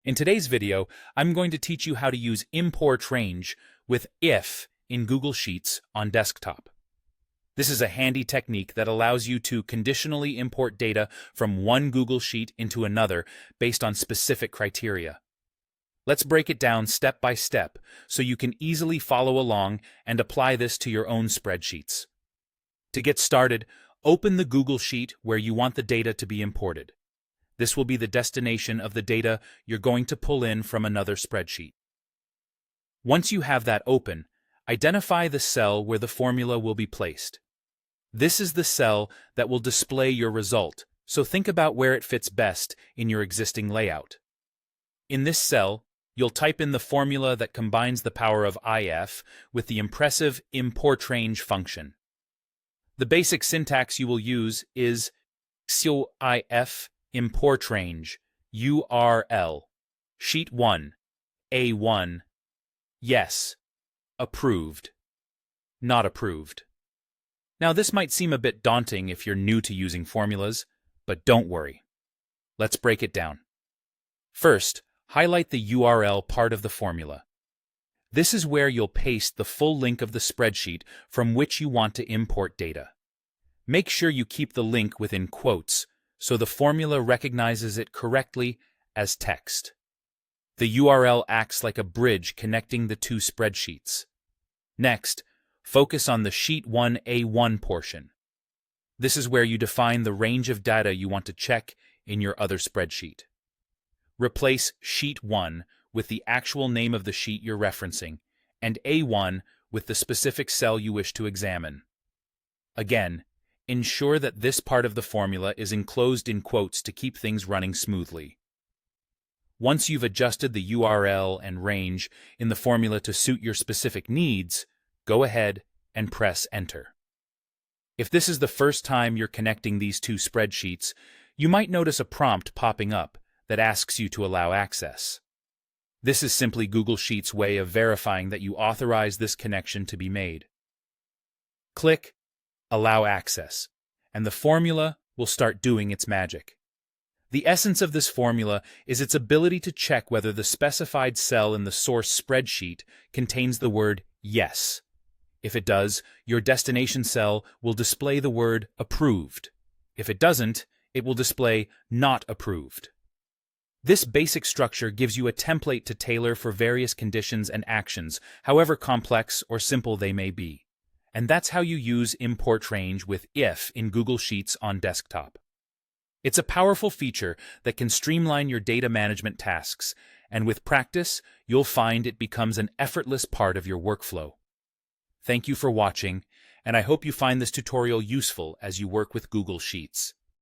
In today's video, I'm going to teach you how to use IMPORTRANGE with if in Google Sheets on desktop. This is a handy technique that allows you to conditionally import data from one Google Sheet into another based on specific criteria. Let's break it down step by step so you can easily follow along and apply this to your own spreadsheets. To get started, open the Google Sheet where you want the data to be imported. This will be the destination of the data you're going to pull in from another spreadsheet. Once you have that open, identify the cell where the formula will be placed. This is the cell that will display your result, so think about where it fits best in your existing layout. In this cell, you'll type in the formula that combines the power of if with the impressive IMPORTRANGE function. The basic syntax you will use is if IMPORTRANGE URL sheet 1 A1 yes approved not approved. Now this might seem a bit daunting if you're new to using formulas, but don't worry. Let's break it down. First, highlight the URL part of the formula. This is where you'll paste the full link of the spreadsheet from which you want to import data. Make sure you keep the link within quotes so the formula recognizes it correctly as text. The URL acts like a bridge connecting the two spreadsheets. Next, focus on the Sheet 1 A1 portion. This is where you define the range of data you want to check in your other spreadsheet. Replace Sheet 1 with the actual name of the sheet you're referencing, and A1 with the specific cell you wish to examine. Again, ensure that this part of the formula is enclosed in quotes to keep things running smoothly. Once you've adjusted the URL and range in the formula to suit your specific needs, go ahead and press Enter. If this is the first time you're connecting these two spreadsheets, you might notice a prompt popping up that asks you to allow access. This is simply Google Sheets' way of verifying that you authorize this connection to be made. Click Allow Access, and the formula will start doing its magic. The essence of this formula is its ability to check whether the specified cell in the source spreadsheet contains the word yes. If it does, your destination cell will display the word approved. If it doesn't, it will display not approved. This basic structure gives you a template to tailor for various conditions and actions, however complex or simple they may be. And that's how you use IMPORTRANGE with if in Google Sheets on desktop. It's a powerful feature that can streamline your data management tasks, and with practice, you'll find it becomes an effortless part of your workflow. Thank you for watching, and I hope you find this tutorial useful as you work with Google Sheets.